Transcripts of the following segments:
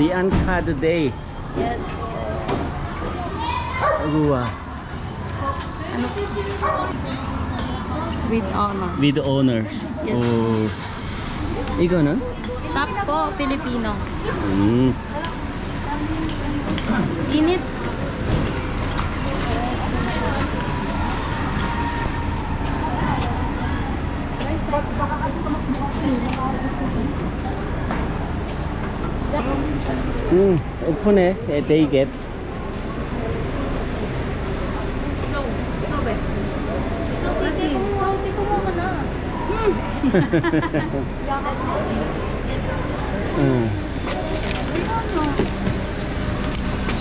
Bian Card Day. Yes. Wow. Ano? With honors. With honors. Yes. Oh. 이거는? Top po, Filipino. 음. Init. 오픈해. They get.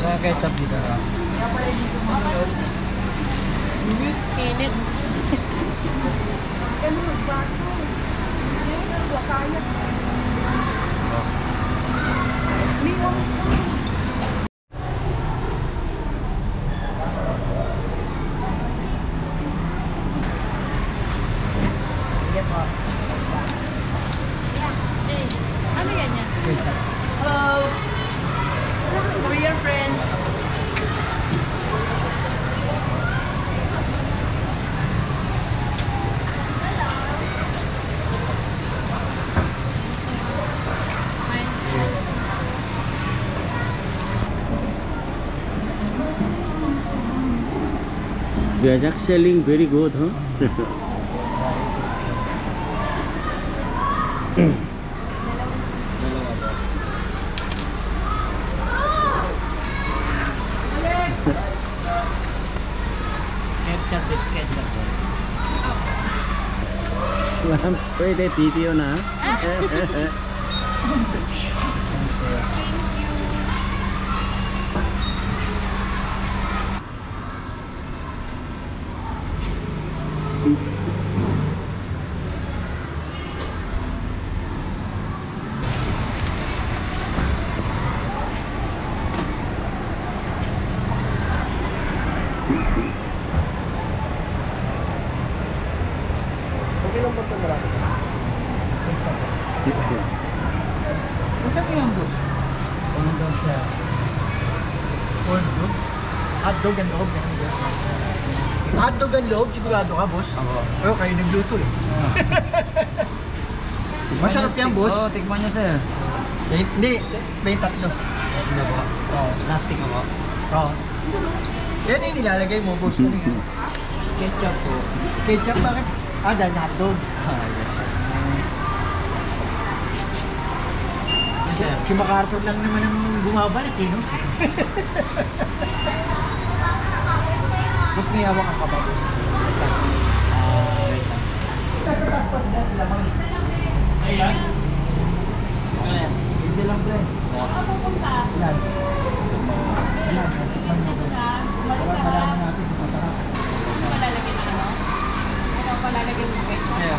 Saya kecap di dalam. Init. Ano yan yan? Hello, Korean friends. Gajak selling very good, huh? Kecap di kecap. Ma'am, pwede video na. Bukan yang bos. Orang daw siya. Corn soup. Hotdog and loob. Hotdog and loob, sigurado ka, boss? Oo. Pero kayo nagluto eh. Masarap yan, boss. Oo, tikman nyo, sir. Hindi, may tatlo. Ano ba? Oo. Plastic ako. Oo. Yan yung nilalagay mo, boss. Ano yan? Ketchup po. Ketchup, bakit? Dahil hotdog. Yes, sir. Si MacArthur lang naman ang bumabalik eh, no? Mas may hawak ang kababos. Nasa paspas na sila mga. Ayan? Ayan. Easy lang, pre. Ako punta. Ilan? Ilan? Malaman natin kung masarap. Palalagyan mo ano? Ano palalagyan mo ketchup? Ayan.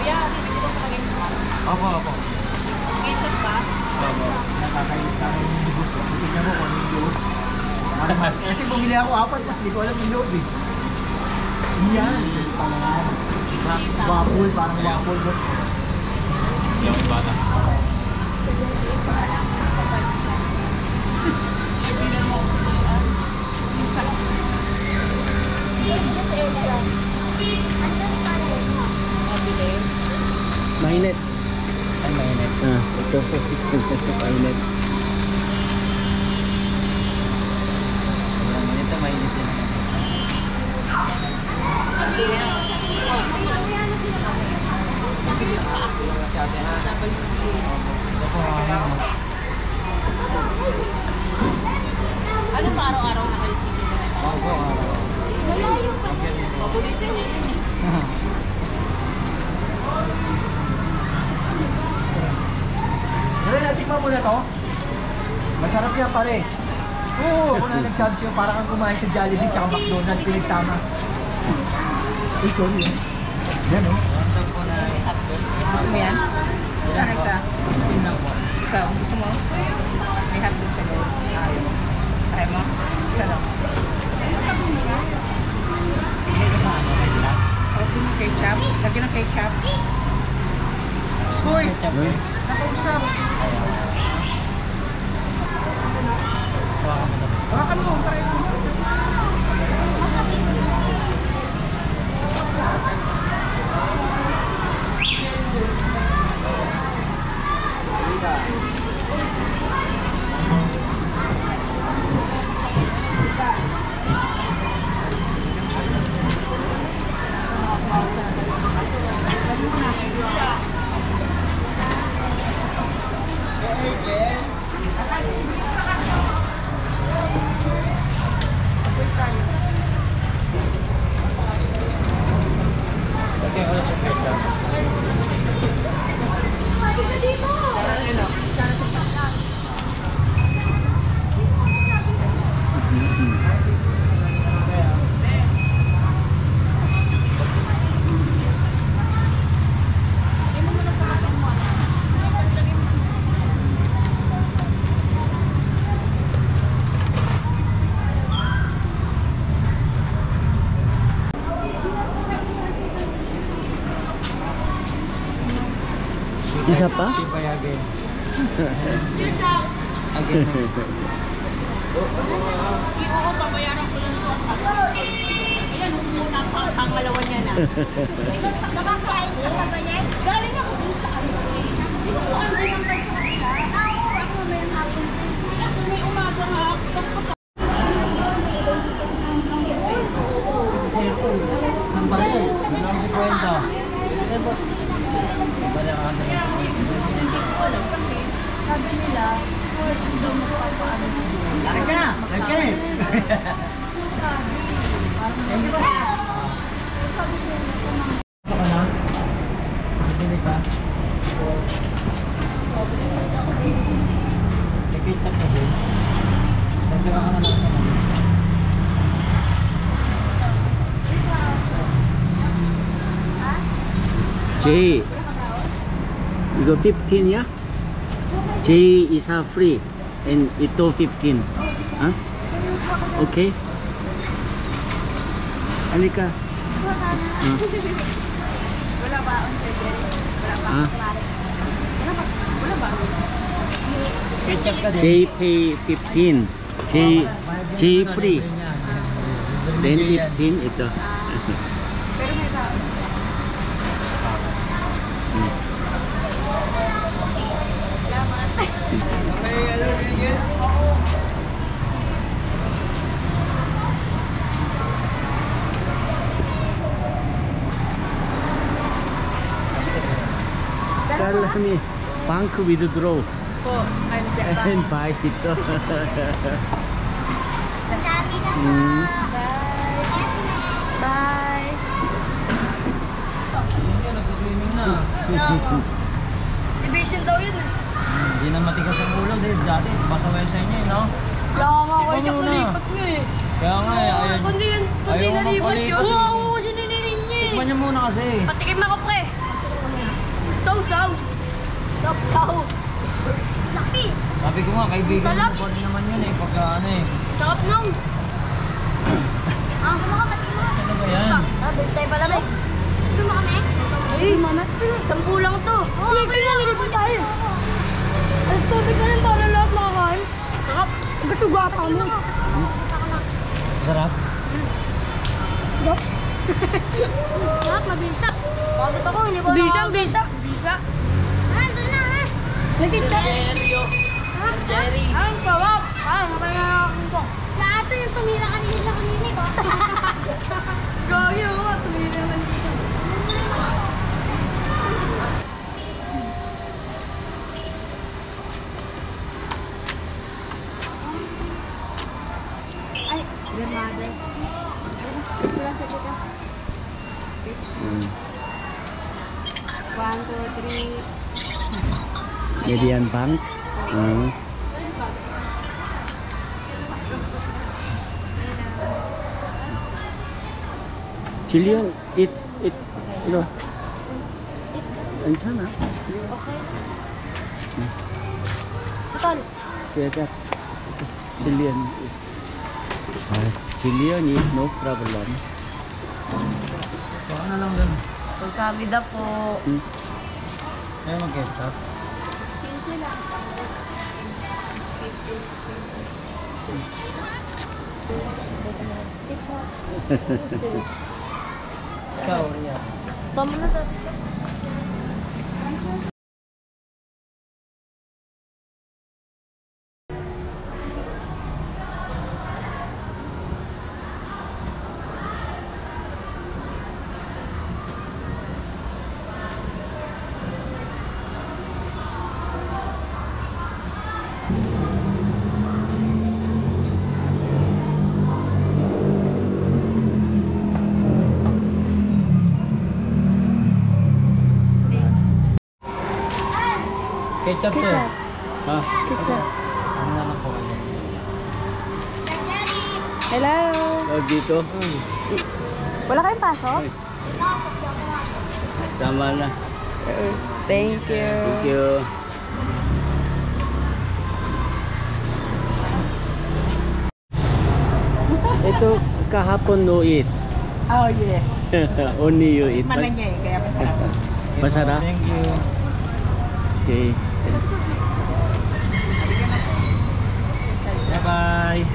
Kuya, bibili ko sa ketchup. Opo. Ketchup ba? Opo. Nakakayos tayo yung lubos. Tingnan mo kung ano yung loob. Kasi bumili ako 4, tapos hindi ko alam yung loob eh. Yan. Waffle, parang waffle. Yung bata. Mainit. Ay, mainit. Ito. Mainit. Ito mainit din. Ano to araw-araw na kayo titigil? Opo, Malayo pa. Paborito niya yun eh. Pero natikman mo na to? Masarap yan pare. Oo, ako na nag-chance yun. Parang kang kumain sa Jollibee tsaka McDonald's pinagsama. Ito yun. Yan o. Gusto mo yan? Saan isa? Tingnan po. Ikaw, gusto mo? May hotdog sa loob. Ayaw mo. Try mo? Isa lang. May kasama kayo lahat. Okay mo ketchup. Lagyan ng ketchup. Uy! Uy. Nakausap. Isa pa? Tibay again. Again. Oo, babayaran ko lang ito. Ayan, muna ang pangalawa niya na. Nakakain ka ba ba yan? Galing ako dun sa ano. Hindi ko po ano yung pagkakita. Ako may hapon. May umaga nga. Ang bayan. Ang si Kwenta. Bala ka na. Hindi ko alam kasi sabi nila, daw magpapaano. Lakad ka na! Lakad ka na eh! Gusto ka na? Bili ka? Nakita ka din? Nagdara ka na lang ka na. J. 이거 15, yeah? J is free and ito 15. Huh? Okay. Halika. Wala ba on surgery? Wala ba? Ah, Wala ba? Ketchup ka din? J pay 15. J free. Then 15 ito. Pero may tao. Kalami bank withdraw Po, I'm Jack. and buy ito. Sabi na Hmm. Bye. Hindi, nagsiswimming na. Division daw yun. Hindi na matigas ang ulo. Dati, pasaway sa inyo eh, no? Wala nga ako Ano siya na? nalipat nga eh. Kaya nga eh, ayun. Kundi yun, kundi Ayaw nalipat mapalipat yun. eh. Oo, sininirin niya eh. Tikman niyo muna kasi. Patikim ako pre. Saw-saw. Saw-saw. Laki. Sabi ko nga, kaibigan Talap. mo pa rin naman yun eh. Pagka ano eh. Sarap nung. Ang mga kapatid mo. Ano ba yan? Bintay pala may. Ito mo kami? Eh, manat. 10 lang to. Sige lang, ilipon tayo. Ay, tubig na lang para lahat makakain. Sarap. Gasuga pa mo. Sarap? Lahat mabinta. Bakit ako? Hindi ko na. Bisa. Bisa. Nandun na ha. Nagtinda. Jerry. Ang sarap. Ah, nakaya ako. Lahat yung tumira kanina sa klinik. Gagi ako. Tumira naman dito. Hmm. 1, 2, 3. Median bank. Hmm. Jillian, it, no. 괜찮아. Total. Jillian is, Jillian is no problem. Baka na lang dun. Pagkabida po. Hmm. Ayaw mag-ketchup. Ikaw, Ria. Tama na dati. Ketchup, sir. Ah, Ano na lang po kayo? Hello. oh, dito. Wala kayong pasok? Tama na. Thank you. Thank you. Ito kahapon no eat. Oh, yes. Only you eat. Mana niya eh, kaya masarap. Masarap? Thank you. Okay. Bye-bye.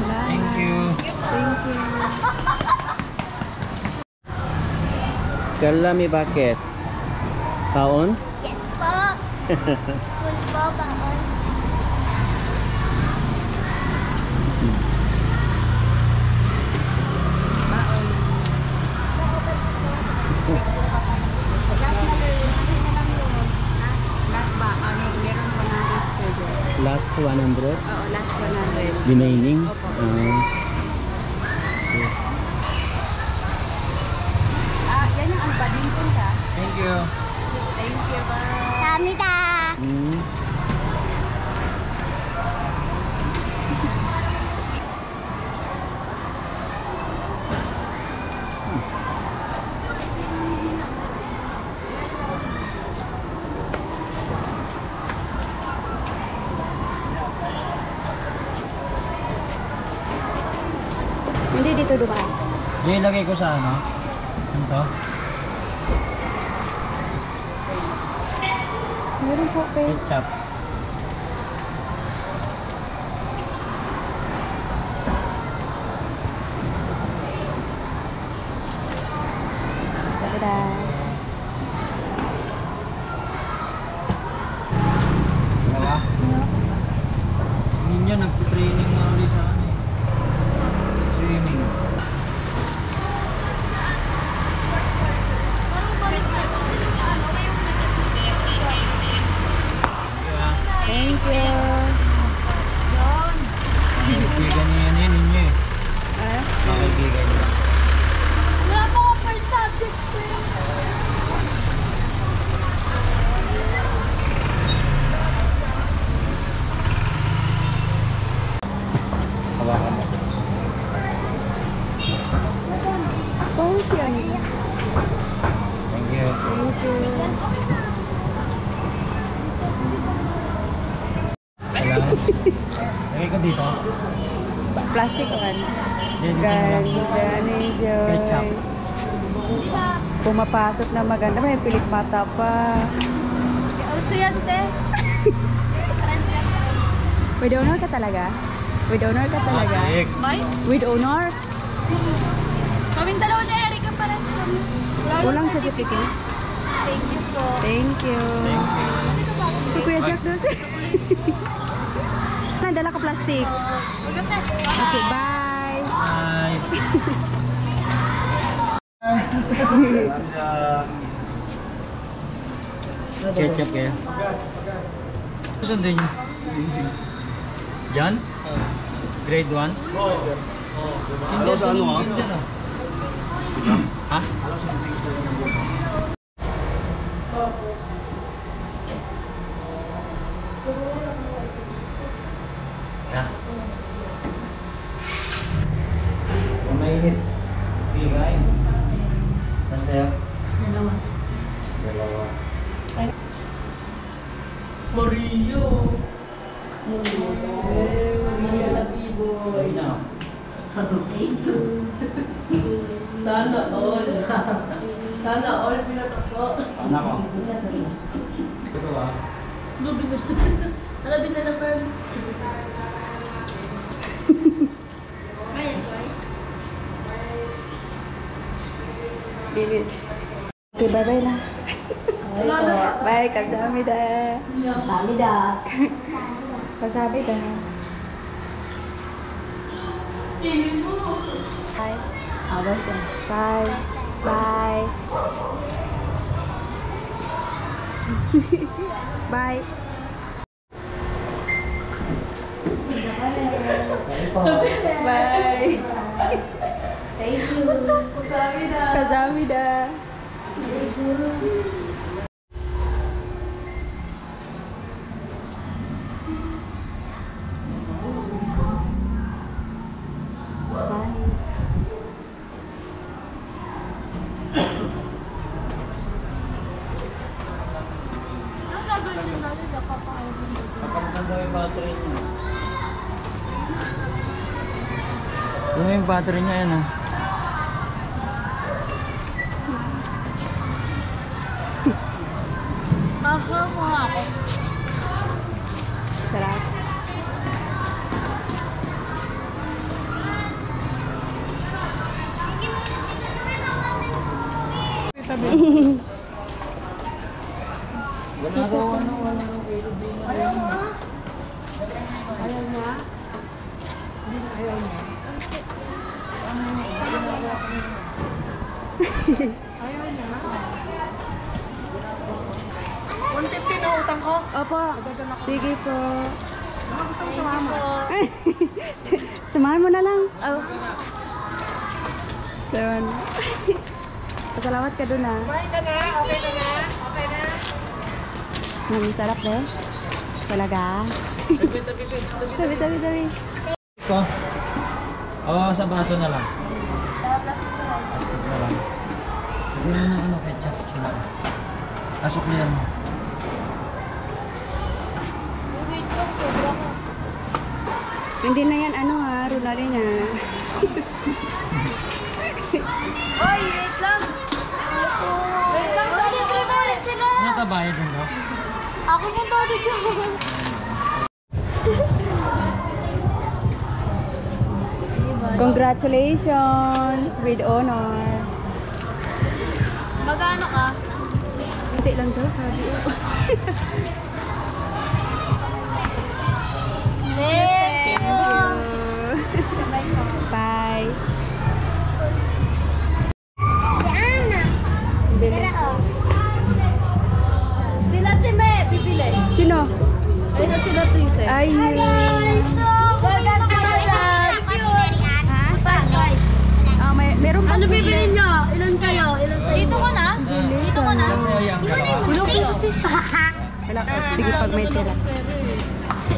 Thank you. Carla, may bakit? Taon? Yes po. School po, baon. Last ba? Ano, meron 100 surgery. Last 100? Oo, last 100. Remaining? Opo. Yan yung alpadin ko siya. Thank you. Thank you, bye. Kamida. Hmm. Hindi dito dumaan. Yung ilagay ko sa ano? Ito? Meron po kayo. Ketchup. Dalawa? Ninyo, nagpo-training na ulit sa ano eh. Swimming. Thank you. Kaibigan niya yan ninyo eh. Ah? Kaibigan niya. Wala po ako first subject po. Hawakan mo. Thank you. Thank you. Thank you. Salamat. Lagay ko dito. Plastic o kan? Dito na lang. Ganda ni Joy. Ketchup. Pumapasok na maganda. May pilik mata pa. Uso yan, te. With honor ka talaga? With honor ka talaga? Asik. May? With honor? Kaming dalawa na Erika pares kami. Walang certificate? Thank you po. Thank you. Thank you. Si Kuya Jack doon. Nadala ka plastic. Okay, bye. Bye. Ketchup kaya. Sundin niyo. Yan? Grade 1? Hindi sa ano ha? Ha? Ya. Mainit. Bigay. Saan sa'yo? Dalawa. Mario. Maria Latiboy. Ayun na. Sana all. Sana all pinatato. Anak ko. Ito ah. Alabi na naman. Village. Okay, bye-bye na. Bye, kamsahamnida. Kamida. Kamsahamnida. Bye. Awas yan. Bye. Bye. Bye. Bye. Kamsahamnida. Ano yung battery niya yan ah? Sarap. Wala daw ano, wala daw Opo. Sige po. Samahan mo na lang. Oh. Sawan. Pasalamat ka dun ah. Kumain ka na? Okay na na? Okay na? Sarap eh. Talaga. Tabi. Ito? Oo, sa baso na lang. Plastic na lang. Hindi mo na ano, ketchup. Pasok niyan mo. Hindi na yan ano ha, runali na. Oy, wait lang. Wait lang, sorry, ulit sila. Ano ka bayad din daw? Ako yung body ko. Congratulations with honor. Magano ka? Hindi lang daw, sabi ko. Thank you. Bye. Diana. Tara oh. Sila Time, bibili. Sino? Ay, na sila Princess. Ay, Welcome to my vlog. ah, meron pa Ano sila. bibili nyo? Ilan kayo? Dito ko na? Dito ko na? Sayang ka ba? Wala ka, sige pag may tira.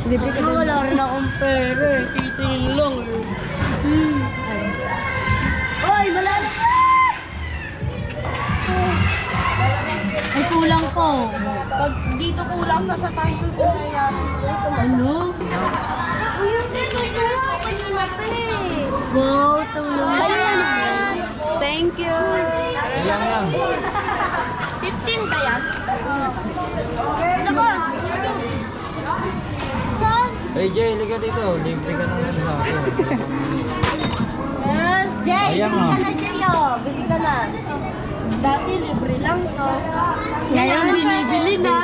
Libre ka dun. Wala rin akong pera. Titingin lang Oy, malalim na! Ay, kulang po. Pag dito kulang, sasapahin ko po na yan. Ano? Wow, tulungan. Thank you. Sayang lang. 15 ba yan? Nako! Saan? Hey Jay, liga dito. Libre ka ng ano. Jay, Ayan, bili oh. ka na, Jay, oh. Bili ka na. Dati libre lang to. Ngayon, binibili na.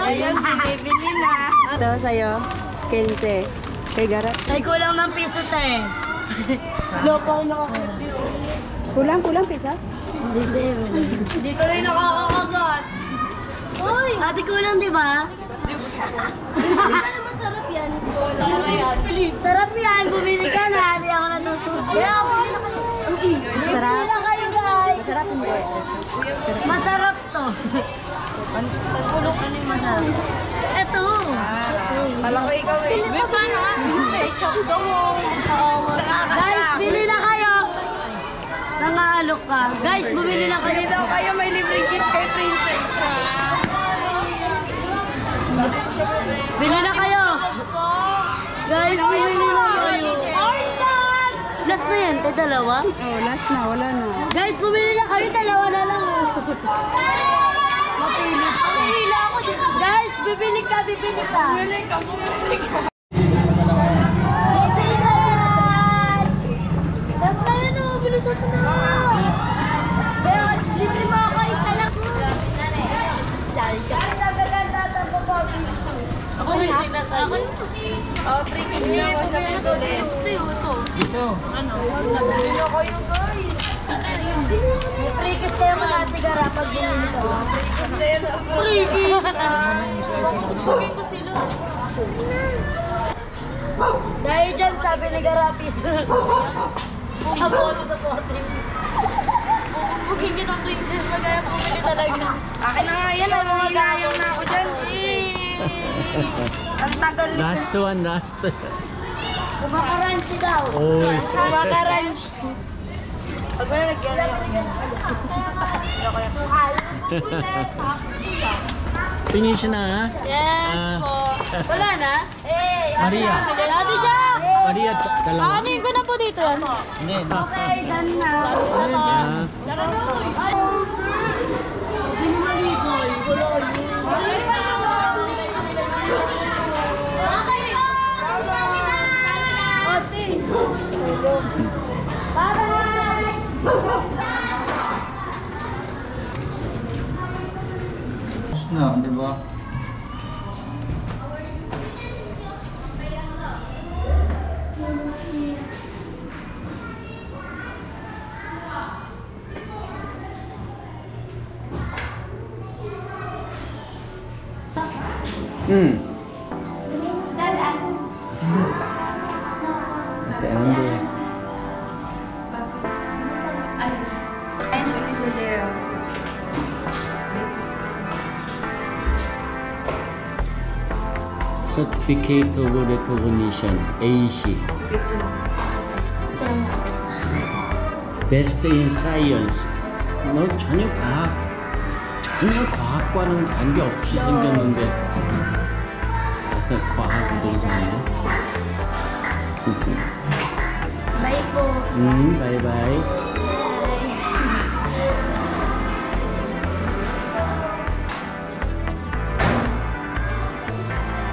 Ito sa'yo, 15. Kay Garat. Ay, kulang ng piso, te. Lopang nakakiti. Kulang pisa? Hindi ko rin nakakakagat. Uy! Ate, kulang, di ba? Hindi ka naman sarap yan. Sarap yan. Bumili ka na. Hindi ako natutulog. Kaya, bumili na kayo. Sarap. Bumili na kayo, guys. Masarap mo ba? Masarap to. Sa pulok, ano yung masarap? Ito. Alam ko ikaw eh. Pili pa ba na? Ketchup daw. Guys, bili na kayo. Nangaalok ka. Guys, bumili na kayo. Bili daw kayo, may libreng kiss kay Princess pa. Bili na kayo. Guys, bili na kayo. Last na yan, tayo dalawa. Oh, last na, wala na. Guys, bumili na kayo, dalawa na lang. Mapili ako dito. Guys, bibili ka. Bibili ka. Bili ka. Last na yan, oh. Bili ka na. Kaya, libre mo ako isa lang. Guys, nagaganda sa babawi. Ako hindi na ako. Oh, free kiss na ako sa bibili. Dito. Bili na kayo, guys. Free kiss kayo mga ate gara pag bumili ka. Free kiss. Dahil dyan, sabi ni Garapis. Abono sa 14. hingit ang twinges. Magaya pumili talaga. Akin na nga yan, nanginayang na ako dyan. Ang tagal. Last one, last. Kumakaranch daw. Oy. Kumakaranch. Pag mo na nagyan yan. Finish na ha? Yes Ah. po. Wala na? Maria. Ate Jack! Maria, dalawa. Kakanin ko na po dito. Hindi. Okay, done na. Ah. Tara na. Sino maligoy? Wala yun. Ate. Bye-bye! Na, di ba? Ate Amber. Certificate of Recognition, AC. Best in Science. 너 전혀 과학과는 관계없이 생겼는데 과학 우동사네. Bye po. 바이바이.